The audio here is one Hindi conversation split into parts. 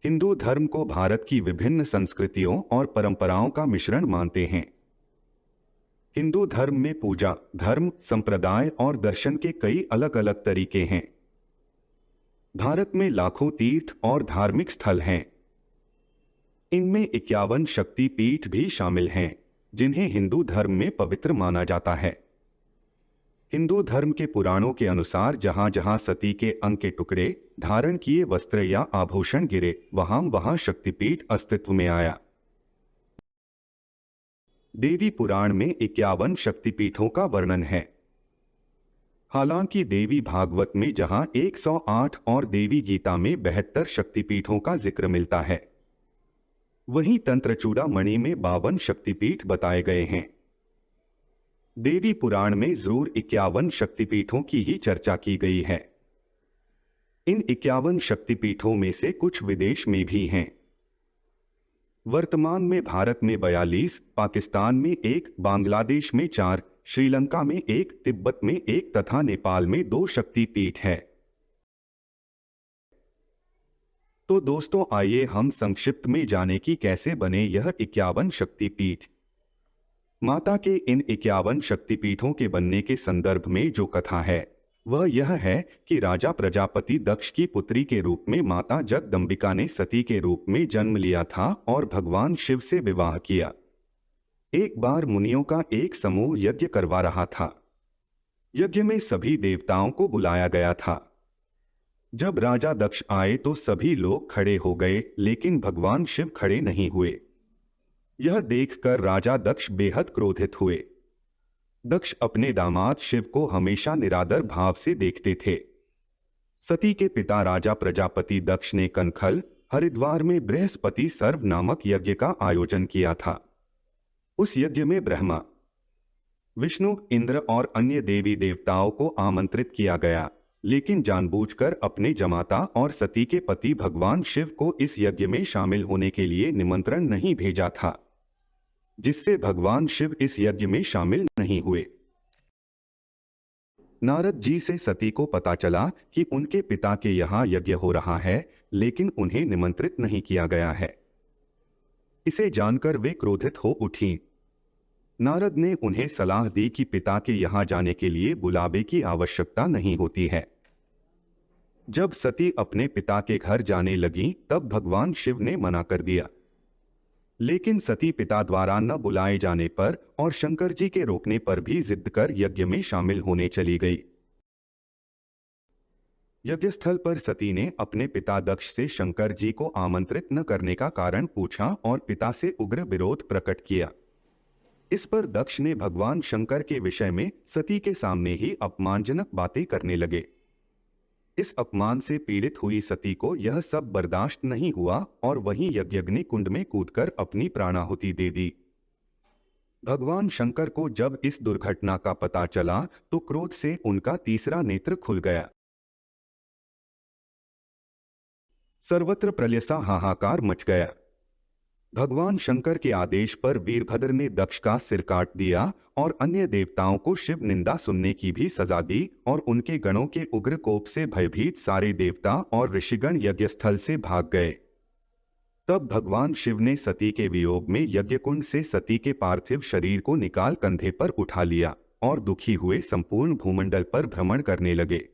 हिंदू धर्म को भारत की विभिन्न संस्कृतियों और परंपराओं का मिश्रण मानते हैं। हिंदू धर्म में पूजा, धर्म, संप्रदाय और दर्शन के कई अलग अलग तरीके हैं। भारत में लाखों तीर्थ और धार्मिक स्थल हैं। इनमें 51 शक्ति पीठ भी शामिल हैं, जिन्हें हिंदू धर्म में पवित्र माना जाता है। हिंदू धर्म के पुराणों के अनुसार जहां जहां सती के अंग के टुकड़े, धारण किए वस्त्र या आभूषण गिरे, वहां वहां शक्तिपीठ अस्तित्व में आया। देवी पुराण में 51 शक्तिपीठों का वर्णन है। हालांकि देवी भागवत में जहां 108 और देवी गीता में 72 शक्तिपीठों का जिक्र मिलता है, वहीं तंत्रचूड़ामणि में 52 शक्तिपीठ बताए गए हैं। देवी पुराण में जरूर 51 शक्तिपीठों की ही चर्चा की गई है। इन 51 शक्तिपीठों में से कुछ विदेश में भी हैं। वर्तमान में भारत में 42, पाकिस्तान में 1, बांग्लादेश में 4, श्रीलंका में 1, तिब्बत में 1 तथा नेपाल में 2 शक्तिपीठ है। तो दोस्तों, आइए हम संक्षिप्त में जाने कि कैसे बने यह 51 शक्तिपीठ। माता के इन 51 शक्तिपीठों के बनने के संदर्भ में जो कथा है वह यह है कि राजा प्रजापति दक्ष की पुत्री के रूप में माता जगदंबिका ने सती के रूप में जन्म लिया था और भगवान शिव से विवाह किया। एक बार मुनियों का एक समूह यज्ञ करवा रहा था। यज्ञ में सभी देवताओं को बुलाया गया था। जब राजा दक्ष आए तो सभी लोग खड़े हो गए, लेकिन भगवान शिव खड़े नहीं हुए। यह देखकर राजा दक्ष बेहद क्रोधित हुए। दक्ष अपने दामाद शिव को हमेशा निरादर भाव से देखते थे। सती के पिता राजा प्रजापति दक्ष ने कनखल, हरिद्वार में बृहस्पति सर्व नामक यज्ञ का आयोजन किया था। उस यज्ञ में ब्रह्मा, विष्णु, इंद्र और अन्य देवी देवताओं को आमंत्रित किया गया, लेकिन जानबूझकर अपने जमाता और सती के पति भगवान शिव को इस यज्ञ में शामिल होने के लिए निमंत्रण नहीं भेजा था, जिससे भगवान शिव इस यज्ञ में शामिल नहीं हुए। नारद जी से सती को पता चला कि उनके पिता के यहाँ यज्ञ हो रहा है, लेकिन उन्हें निमंत्रित नहीं किया गया है। इसे जानकर वे क्रोधित हो उठी। नारद ने उन्हें सलाह दी कि पिता के यहाँ जाने के लिए बुलावे की आवश्यकता नहीं होती है। जब सती अपने पिता के घर जाने लगी तब भगवान शिव ने मना कर दिया, लेकिन सती पिता द्वारा न बुलाए जाने पर और शंकर जी के रोकने पर भी जिद कर यज्ञ में शामिल होने चली गई। यज्ञस्थल पर सती ने अपने पिता दक्ष से शंकर जी को आमंत्रित न करने का कारण पूछा और पिता से उग्र विरोध प्रकट किया। इस पर दक्ष ने भगवान शंकर के विषय में सती के सामने ही अपमानजनक बातें करने लगे। इस अपमान से पीड़ित हुई सती को यह सब बर्दाश्त नहीं हुआ और वहीं यज्ञग्नि कुंड में कूदकर अपनी प्राणाहुति दे दी। भगवान शंकर को जब इस दुर्घटना का पता चला तो क्रोध से उनका तीसरा नेत्र खुल गया। सर्वत्र प्रलय सा हाहाकार मच गया। भगवान शंकर के आदेश पर वीरभद्र ने दक्ष का सिर काट दिया और अन्य देवताओं को शिव निंदा सुनने की भी सजा दी और उनके गणों के उग्र कोप से भयभीत सारे देवता और ऋषिगण यज्ञस्थल से भाग गए। तब भगवान शिव ने सती के वियोग में यज्ञकुंड से सती के पार्थिव शरीर को निकाल कंधे पर उठा लिया और दुखी हुए संपूर्ण भूमंडल पर भ्रमण करने लगे।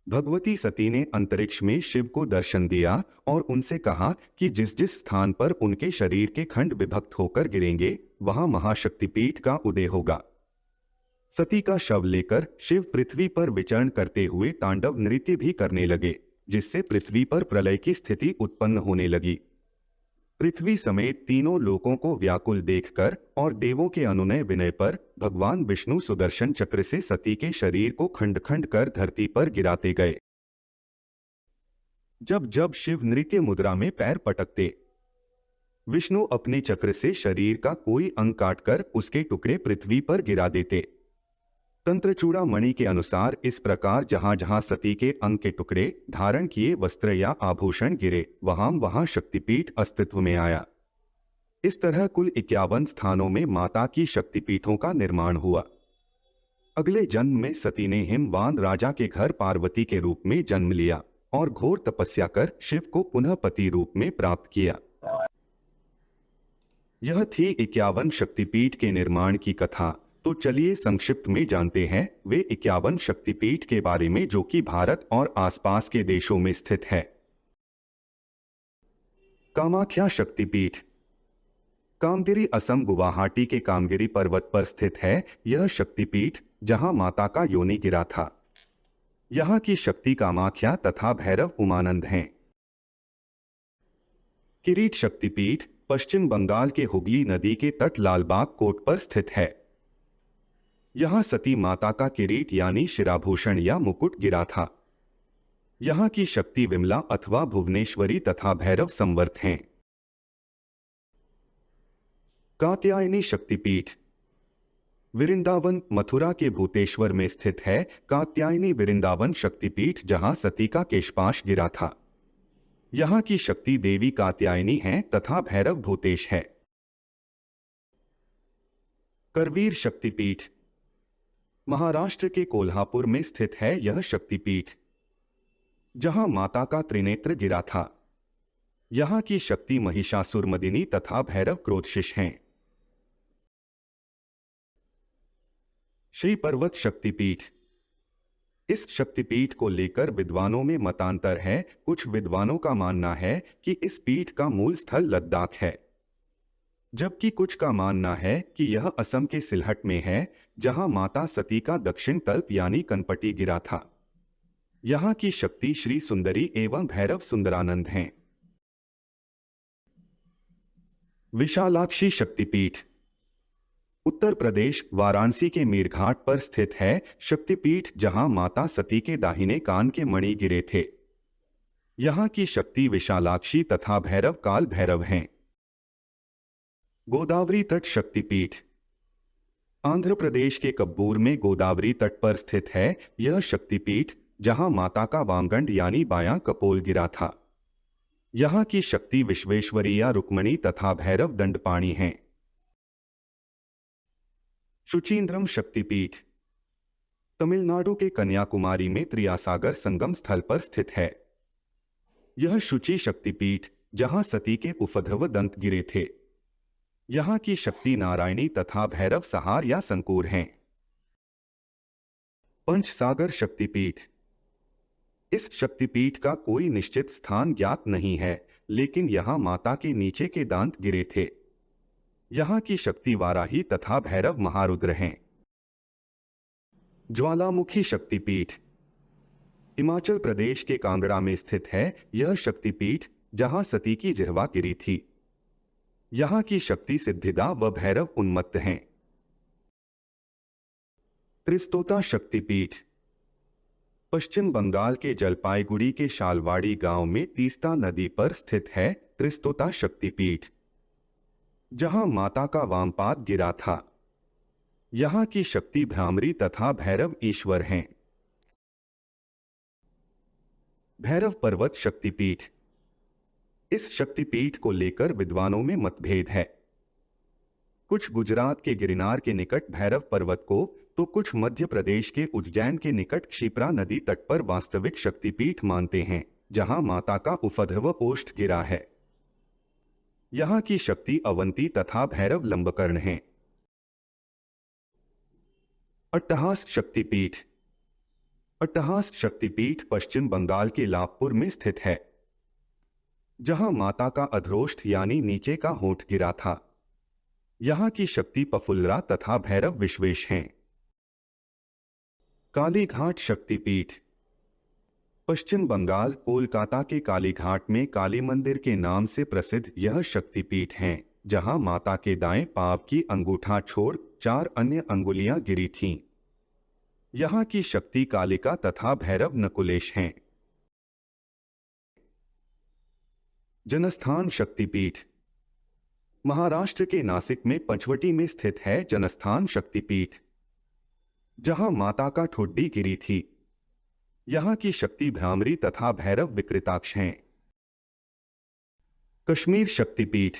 भगवती सती ने अंतरिक्ष में शिव को दर्शन दिया और उनसे कहा कि जिस जिस स्थान पर उनके शरीर के खंड विभक्त होकर गिरेंगे वहां महाशक्तिपीठ का उदय होगा। सती का शव लेकर शिव पृथ्वी पर विचरण करते हुए तांडव नृत्य भी करने लगे, जिससे पृथ्वी पर प्रलय की स्थिति उत्पन्न होने लगी। पृथ्वी समेत तीनों लोकों को व्याकुल देखकर और देवों के अनुनय विनय पर भगवान विष्णु सुदर्शन चक्र से सती के शरीर को खंड खंड कर धरती पर गिराते गए। जब जब शिव नृत्य मुद्रा में पैर पटकते, विष्णु अपने चक्र से शरीर का कोई अंग काटकर उसके टुकड़े पृथ्वी पर गिरा देते। तंत्रचूड़ामणि के अनुसार इस प्रकार जहां जहां सती के अंग के टुकड़े, धारण किए वस्त्र या आभूषण गिरे, वहां वहां शक्तिपीठ अस्तित्व में आया। इस तरह कुल 51 स्थानों में माता की शक्तिपीठों का निर्माण हुआ। अगले जन्म में सती ने हिमवान राजा के घर पार्वती के रूप में जन्म लिया और घोर तपस्या कर शिव को पुनः पति रूप में प्राप्त किया। यह थी 51 शक्तिपीठ के निर्माण की कथा। तो चलिए संक्षिप्त में जानते हैं वे 51 शक्तिपीठ के बारे में जो कि भारत और आसपास के देशों में स्थित है। कामाख्या शक्तिपीठ कामगिरी असम गुवाहाटी के कामगिरी पर्वत पर स्थित है। यह शक्तिपीठ जहां माता का योनि गिरा था। यहाँ की शक्ति कामाख्या तथा भैरव उमानंद हैं। किरीट शक्तिपीठ पश्चिम बंगाल के हुगली नदी के तट लालबाग कोट पर स्थित है। यहाँ सती माता का किरीट यानी शिराभूषण या मुकुट गिरा था। यहाँ की शक्ति विमला अथवा भुवनेश्वरी तथा भैरव संवर्त हैं। कात्यायनी शक्तिपीठ वृंदावन मथुरा के भूतेश्वर में स्थित है। कात्यायनी वृंदावन शक्तिपीठ जहां सती का केशपाश गिरा था। यहाँ की शक्ति देवी कात्यायनी है तथा भैरव भूतेश है। करवीर शक्तिपीठ महाराष्ट्र के कोल्हापुर में स्थित है यह शक्तिपीठ जहां माता का त्रिनेत्र गिरा था। यहाँ की शक्ति महिषासुरमर्दिनी तथा भैरव क्रोधशिष हैं। श्री पर्वत शक्तिपीठ इस शक्तिपीठ को लेकर विद्वानों में मतांतर है। कुछ विद्वानों का मानना है कि इस पीठ का मूल स्थल लद्दाख है, जबकि कुछ का मानना है कि यह असम के सिलहट में है जहां माता सती का दक्षिण तल्प यानी कनपटी गिरा था। यहाँ की शक्ति श्री सुंदरी एवं भैरव सुंदरानंद हैं। विशालाक्षी शक्तिपीठ उत्तर प्रदेश वाराणसी के मीरघाट पर स्थित है शक्तिपीठ जहां माता सती के दाहिने कान के मणि गिरे थे। यहाँ की शक्ति विशालाक्षी तथा भैरव काल भैरव हैं। गोदावरी तट शक्तिपीठ आंध्र प्रदेश के कब्बूर में गोदावरी तट पर स्थित है यह शक्तिपीठ जहां माता का वामगंड यानी बायां कपोल गिरा था। यहाँ की शक्ति विश्वेश्वरी या रुक्मणी तथा भैरव दंडपाणी हैं। शुचींद्रम शक्तिपीठ तमिलनाडु के कन्याकुमारी में त्रियासागर संगम स्थल पर स्थित है। यह शुचि शक्तिपीठ जहां सती के उपध्रव दंत गिरे थे। यहाँ की शक्ति नारायणी तथा भैरव सहार या संकूर हैं। पंचसागर शक्तिपीठ इस शक्तिपीठ का कोई निश्चित स्थान ज्ञात नहीं है, लेकिन यहाँ माता के नीचे के दांत गिरे थे। यहाँ की शक्ति वाराही तथा भैरव महारुद्र हैं। ज्वालामुखी शक्तिपीठ हिमाचल प्रदेश के कांगड़ा में स्थित है यह शक्तिपीठ जहां सती की जिह्वा गिरी थी। यहाँ की शक्ति सिद्धिदा व भैरव उन्मत्त हैं। त्रिस्तोता शक्तिपीठ पश्चिम बंगाल के जलपाईगुड़ी के शालवाड़ी गांव में तीस्ता नदी पर स्थित है त्रिस्तोता शक्तिपीठ जहां माता का वामपाद गिरा था। यहाँ की शक्ति भ्रामरी तथा भैरव ईश्वर हैं। भैरव पर्वत शक्तिपीठ इस शक्तिपीठ को लेकर विद्वानों में मतभेद है। कुछ गुजरात के गिरनार के निकट भैरव पर्वत को तो कुछ मध्य प्रदेश के उज्जैन के निकट क्षिप्रा नदी तट पर वास्तविक शक्तिपीठ मानते हैं जहां माता का उपध्रव ओष्ठ गिरा है। यहाँ की शक्ति अवंती तथा भैरव लंबकर्ण हैं। अट्टहास शक्तिपीठ अट्टहास शक्तिपीठ पश्चिम बंगाल के लाभपुर में स्थित है जहां माता का अधरोष्ठ यानी नीचे का होंठ गिरा था। यहाँ की शक्ति पफुल्रा तथा भैरव विश्वेश हैं। कालीघाट शक्तिपीठ पश्चिम बंगाल कोलकाता के कालीघाट में काली मंदिर के नाम से प्रसिद्ध यह शक्तिपीठ हैं जहां माता के दाएं पांव की अंगूठा छोड़ 4 अन्य अंगुलियां गिरी थीं। यहाँ की शक्ति कालिका तथा भैरव नकुलेश हैं। जनस्थान शक्तिपीठ महाराष्ट्र के नासिक में पंचवटी में स्थित है जनस्थान शक्तिपीठ जहां माता का ठुड्डी गिरी थी। यहाँ की शक्ति भ्रामरी तथा भैरव विकृताक्ष हैं। कश्मीर शक्तिपीठ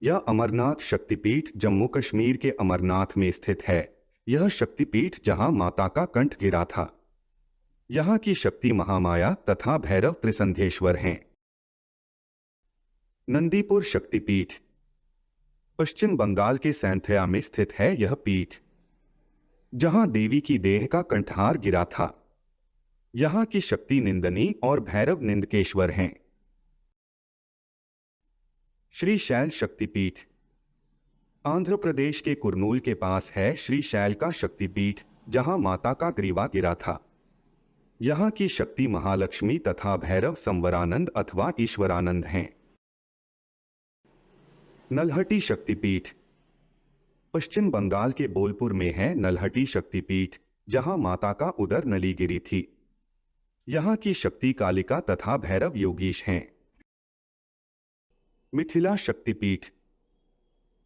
यह अमरनाथ शक्तिपीठ जम्मू कश्मीर के अमरनाथ में स्थित है। यह शक्तिपीठ जहां माता का कंठ गिरा था। यहाँ की शक्ति महामाया तथा भैरव त्रिसंध्येश्वर हैं। नंदीपुर शक्तिपीठ पश्चिम बंगाल के सैंथया में स्थित है यह पीठ, जहां देवी की देह का कंठहार गिरा था। यहाँ की शक्ति निंदनी और भैरव निंदकेश्वर हैं। श्री शैल शक्तिपीठ आंध्र प्रदेश के कुरनूल के पास है श्री शैल का शक्तिपीठ, जहां माता का ग्रीवा गिरा था। यहाँ की शक्ति महालक्ष्मी तथा भैरव संवरानंद अथवा ईश्वरानंद हैं। नलहटी शक्तिपीठ पश्चिम बंगाल के बोलपुर में है नलहटी शक्तिपीठ, जहां माता का उदर नली गिरी थी। यहाँ की शक्ति कालिका तथा भैरव योगीश हैं। मिथिला शक्तिपीठ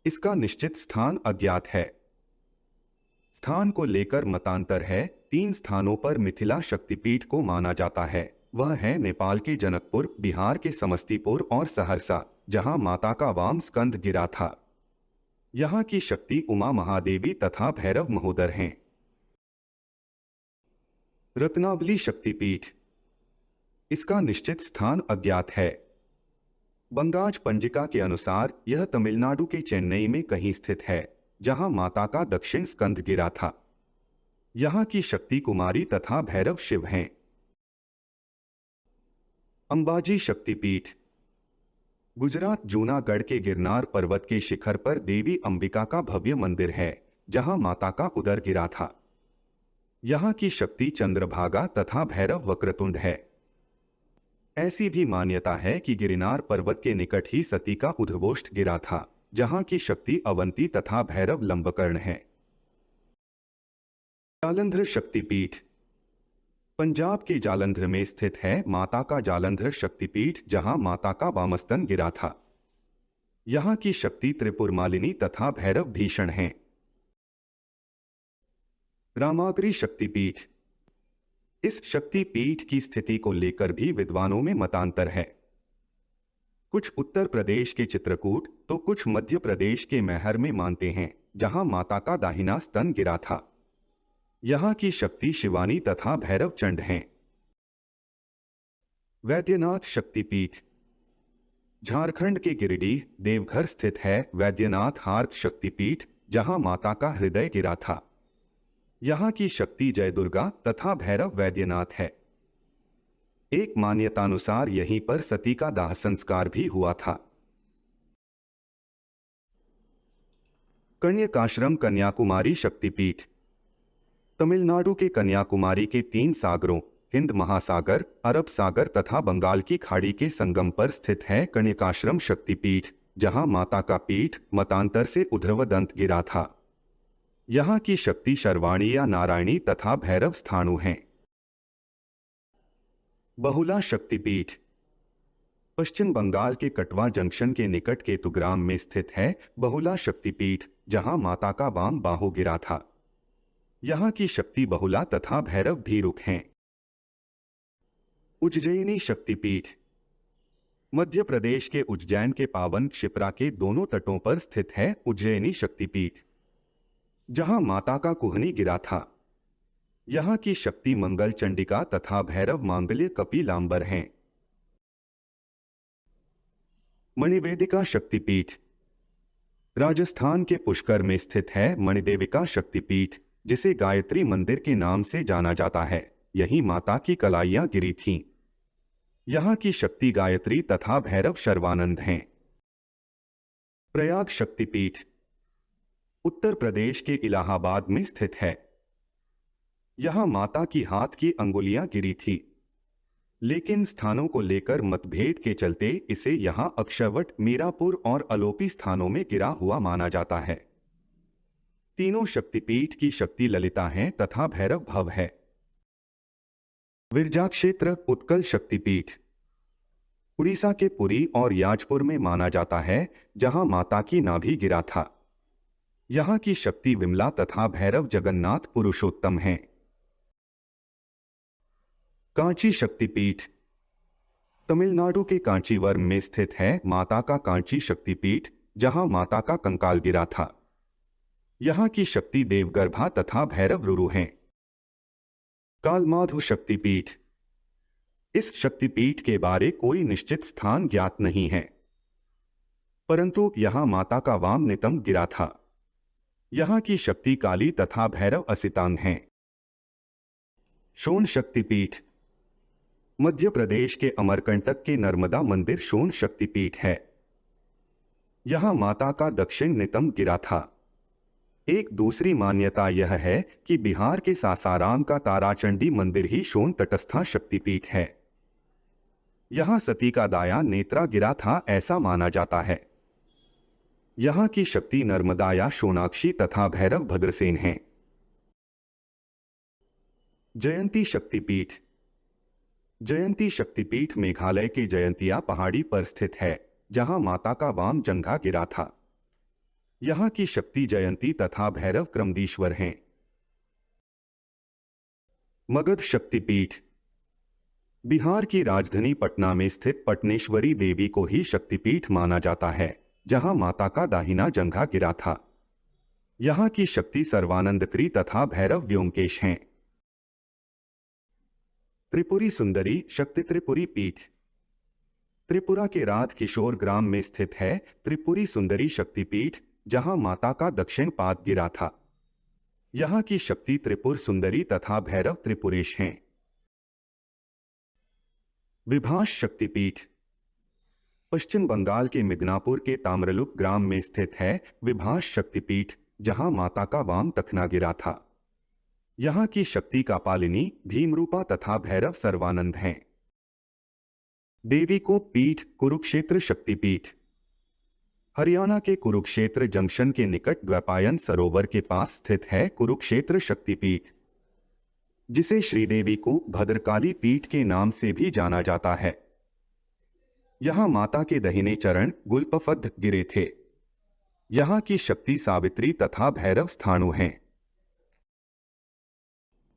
इसका निश्चित स्थान अज्ञात है। स्थान को लेकर मतांतर है। 3 स्थानों पर मिथिला शक्तिपीठ को माना जाता है। वह है नेपाल के जनकपुर, बिहार के समस्तीपुर और सहरसा, जहां माता का वाम स्कंद गिरा था। यहाँ की शक्ति उमा महादेवी तथा भैरव महोदर हैं। रत्नावली शक्तिपीठ इसका निश्चित स्थान अज्ञात है। बंगाज पंजिका के अनुसार यह तमिलनाडु के चेन्नई में कहीं स्थित है, जहां माता का दक्षिण स्कंद गिरा था। यहाँ की शक्ति कुमारी तथा भैरव शिव हैं। अंबाजी शक्तिपीठ गुजरात जूनागढ़ के गिरनार पर्वत के शिखर पर देवी अंबिका का भव्य मंदिर है, जहां माता का उदर गिरा था। यहाँ की शक्ति चंद्रभागा तथा भैरव वक्रतुंड है। ऐसी भी मान्यता है कि गिरनार पर्वत के निकट ही सती का उद्घोष्ठ गिरा था, जहां की शक्ति अवंती तथा भैरव लंबकर्ण है। जालंधर शक्तिपीठ पंजाब के जालंधर में स्थित है माता का जालंधर शक्तिपीठ, जहां माता का वामस्तन गिरा था। यहाँ की शक्ति त्रिपुर मालिनी तथा भैरव भीषण हैं। रामागरी शक्तिपीठ इस शक्तिपीठ की स्थिति को लेकर भी विद्वानों में मतांतर है। कुछ उत्तर प्रदेश के चित्रकूट तो कुछ मध्य प्रदेश के मैहर में मानते हैं, जहां माता का दाहिना स्तन गिरा था। यहाँ की शक्ति शिवानी तथा भैरव चंड हैं। वैद्यनाथ शक्तिपीठ झारखंड के गिरिडीह देवघर स्थित है वैद्यनाथ हार्द शक्तिपीठ, जहां माता का हृदय गिरा था। यहाँ की शक्ति जय दुर्गा तथा भैरव वैद्यनाथ है। एक मान्यतानुसार यहीं पर सती का दाह संस्कार भी हुआ था। कन्यकाश्रम कन्याकुमारी शक्तिपीठ तमिलनाडु के कन्याकुमारी के 3 सागरों हिंद महासागर, अरब सागर तथा बंगाल की खाड़ी के संगम पर स्थित है कन्यकाश्रम शक्तिपीठ, जहां माता का पीठ मतांतर से ऊर्ध्वदंत गिरा था। यहाँ की शक्ति शर्वाणी या नारायणी तथा भैरव स्थाणु हैं। बहुला शक्तिपीठ पश्चिम बंगाल के कटवा जंक्शन के निकट केतुग्राम में स्थित है बहुला शक्तिपीठ, जहां माता का वाम बाहु गिरा था। यहाँ की शक्ति बहुला तथा भैरव भीरुक हैं। उज्जैनी शक्तिपीठ मध्य प्रदेश के उज्जैन के पावन क्षिप्रा के दोनों तटों पर स्थित है उज्जैनी शक्तिपीठ, जहां माता का कुहनी गिरा था। यहाँ की शक्ति मंगल चंडिका तथा भैरव मांगल्य कपिलांबर हैं। मणिवेदिका शक्तिपीठ राजस्थान के पुष्कर में स्थित है मणिदेविका शक्तिपीठ, जिसे गायत्री मंदिर के नाम से जाना जाता है। यही माता की कलाइयां गिरी थीं। यहाँ की शक्ति गायत्री तथा भैरव शर्वानंद हैं। प्रयाग शक्तिपीठ उत्तर प्रदेश के इलाहाबाद में स्थित है। यहाँ माता की हाथ की अंगुलियां गिरी थी, लेकिन स्थानों को लेकर मतभेद के चलते इसे यहाँ अक्षयवट, मीरापुर और अलोपी स्थानों में गिरा हुआ माना जाता है। तीनों शक्तिपीठ की शक्ति ललिता है तथा भैरव भव है। विरजा क्षेत्र उत्कल शक्तिपीठ उड़ीसा के पुरी और याजपुर में माना जाता है, जहां माता की नाभि गिरा था। यहाँ की शक्ति विमला तथा भैरव जगन्नाथ पुरुषोत्तम हैं। कांची शक्तिपीठ तमिलनाडु के कांचीवरम में स्थित है माता का कांची शक्तिपीठ, जहां माता का कंकाल गिरा था। यहाँ की शक्ति देवगर्भा तथा भैरव रुरु हैं। कालमाधु शक्तिपीठ। इस शक्तिपीठ के बारे कोई निश्चित स्थान ज्ञात नहीं है, परंतु यहां माता का वाम नितंब गिरा था। यहां की शक्ति काली तथा भैरव असितांग हैं। शोण शक्तिपीठ। मध्य प्रदेश के अमरकंटक के नर्मदा मंदिर शोण शक्तिपीठ है। यहां माता का दक्षिण नितंब गिरा था। एक दूसरी मान्यता यह है कि बिहार के सासाराम का ताराचंडी मंदिर ही शोण तटस्था शक्तिपीठ है। यहां सती का दाया नेत्रा गिरा था ऐसा माना जाता है। यहां की शक्ति नर्मदाया सोनाक्षी तथा भैरव भद्रसेन हैं। जयंती शक्तिपीठ। जयंती शक्तिपीठ मेघालय के जयंतिया पहाड़ी पर स्थित है, जहां माता का वाम जंघा गिरा था। यहां की शक्ति जयंती तथा भैरव क्रमदीश्वर हैं। मगध शक्तिपीठ। बिहार की राजधानी पटना में स्थित पटनेश्वरी देवी को ही शक्तिपीठ माना जाता है, जहां माता का दाहिना जंघा गिरा था। यहां की शक्ति सर्वानंदक्री तथा भैरव व्योमकेश हैं। त्रिपुरी सुंदरी शक्ति त्रिपुरी पीठ। त्रिपुरा के राध किशोर ग्राम में स्थित है त्रिपुरी सुंदरी शक्तिपीठ, जहां माता का दक्षिण पाद गिरा था। यहां की शक्ति त्रिपुर सुंदरी तथा भैरव त्रिपुरेश हैं। विभास शक्तिपीठ। पश्चिम बंगाल के मिदनापुर के ताम्रलुक ग्राम में स्थित है विभास शक्तिपीठ, जहां माता का वाम टखना गिरा था। यहां की शक्ति कापालिनी, भीमरूपा तथा भैरव सर्वानंद हैं। देवी को पीठ कुरुक्षेत्र शक्तिपीठ। हरियाणा के कुरुक्षेत्र जंक्शन के निकट द्वैपायन सरोवर के पास स्थित है कुरुक्षेत्र शक्तिपीठ, जिसे श्रीदेवी को भद्रकाली पीठ के नाम से भी जाना जाता है। यहां माता के दाहिने चरण गुल्पफद गिरे थे। यहां की शक्ति सावित्री तथा भैरव स्थाणु हैं।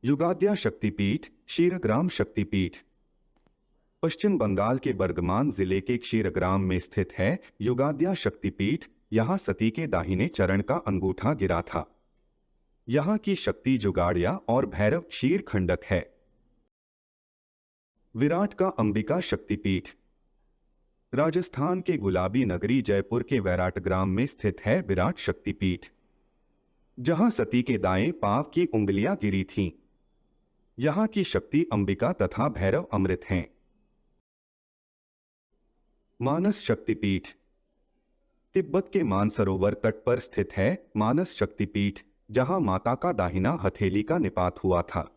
युगाद्या शक्तिपीठ क्षीरग्राम शक्तिपीठ। पश्चिम बंगाल के बर्धमान जिले के क्षीरग्राम में स्थित है युगाद्या शक्तिपीठ। यहां सती के दाहिने चरण का अंगूठा गिरा था। यहां की शक्ति जुगाड़िया और भैरव क्षीर खंडक है। विराट का अंबिका शक्तिपीठ। राजस्थान के गुलाबी नगरी जयपुर के वैराट ग्राम में स्थित है विराट शक्तिपीठ, जहां सती के दाएं पांव की उंगलियां गिरी थीं। यहां की शक्ति अंबिका तथा भैरव अमृत हैं। मानस शक्तिपीठ। तिब्बत के मानसरोवर तट पर स्थित है मानस शक्तिपीठ, जहां माता का दाहिना हथेली का निपात हुआ था।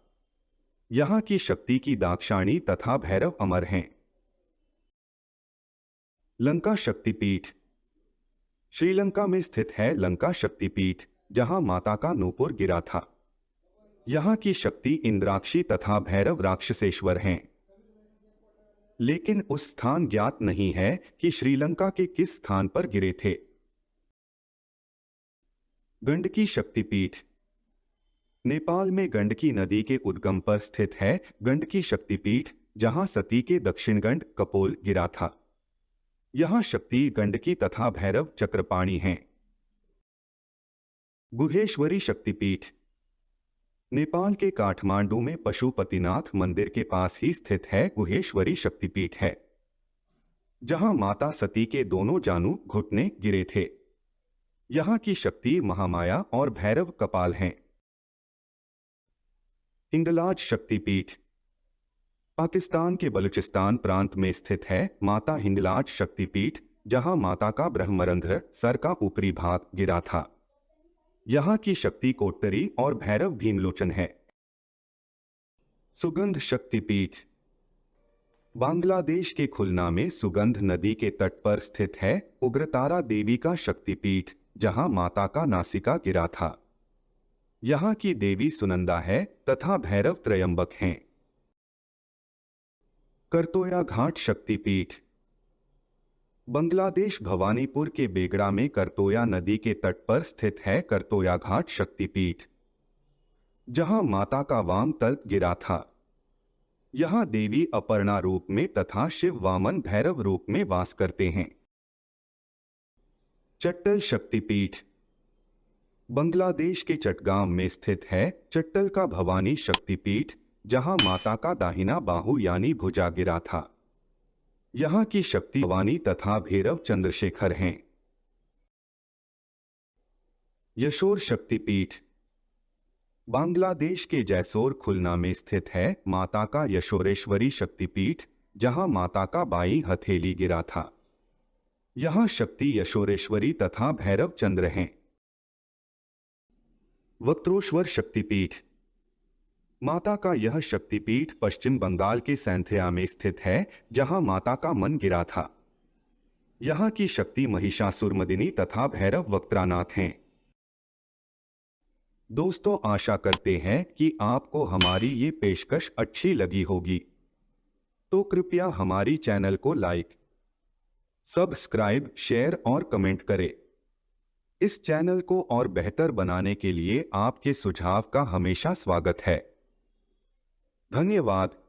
यहां की शक्ति की दाक्षाणी तथा भैरव अमर हैं। लंका शक्तिपीठ। श्रीलंका में स्थित है लंका शक्तिपीठ, जहां माता का नूपुर गिरा था। यहां की शक्ति इंद्राक्षी तथा भैरव राक्षसेश्वर हैं। लेकिन उस स्थान ज्ञात नहीं है कि श्रीलंका के किस स्थान पर गिरे थे। गंडकी शक्तिपीठ। नेपाल में गंडकी नदी के उद्गम पर स्थित है गंडकी शक्तिपीठ, जहां सती के दक्षिणगंड कपोल गिरा था। यहां शक्ति गंडकी तथा भैरव चक्रपाणी हैं। गुहेश्वरी शक्तिपीठ। नेपाल के काठमांडू में पशुपतिनाथ मंदिर के पास ही स्थित है गुहेश्वरी शक्तिपीठ है, जहां माता सती के दोनों जानू घुटने गिरे थे। यहां की शक्ति महामाया और भैरव कपाल हैं। हिंगलाज शक्तिपीठ। पाकिस्तान के बलूचिस्तान प्रांत में स्थित है माता हिंगलाज शक्तिपीठ, जहां माता का ब्रह्मरंध्र सर का ऊपरी भाग गिरा था। यहां की शक्ति कोट्टरी और भैरव भीमलोचन है। सुगंध शक्तिपीठ। बांग्लादेश के खुलना में सुगंध नदी के तट पर स्थित है उग्रतारा देवी का शक्तिपीठ, जहां माता का नासिका गिरा था। यहां की देवी सुनंदा है तथा भैरव त्रयंबक हैं। करतोया घाट शक्तिपीठ। बांग्लादेश भवानीपुर के बेगड़ा में करतोया नदी के तट पर स्थित है करतोया घाट शक्तिपीठ, जहां माता का वाम तल गिरा था। यहां देवी अपर्णा रूप में तथा शिव वामन भैरव रूप में वास करते हैं। चट्टल शक्तिपीठ। बांग्लादेश के चटगांव में स्थित है चट्टल का भवानी शक्तिपीठ, जहां माता का दाहिना बाहु यानी भुजा गिरा था। यहाँ की शक्ति भवानी तथा भैरव चंद्रशेखर हैं। यशोर शक्तिपीठ बांग्लादेश के जैसोर खुलना में स्थित है माता का यशोरेश्वरी शक्तिपीठ, जहां माता का बाई हथेली गिरा था। यहाँ शक्ति यशोरेश्वरी तथा भैरव चंद्र हैं। वक्त्रोश्वर शक्तिपीठ माता का यह शक्तिपीठ पश्चिम बंगाल के सैंथया में स्थित है, जहां माता का मन गिरा था। यहाँ की शक्ति महिषासुरमर्दिनी तथा भैरव वक्त्रानाथ हैं। दोस्तों, आशा करते हैं कि आपको हमारी ये पेशकश अच्छी लगी होगी। तो कृपया हमारी चैनल को लाइक, सब्सक्राइब, शेयर और कमेंट करें। इस चैनल को और बेहतर बनाने के लिए आपके सुझाव का हमेशा स्वागत है। धन्यवाद।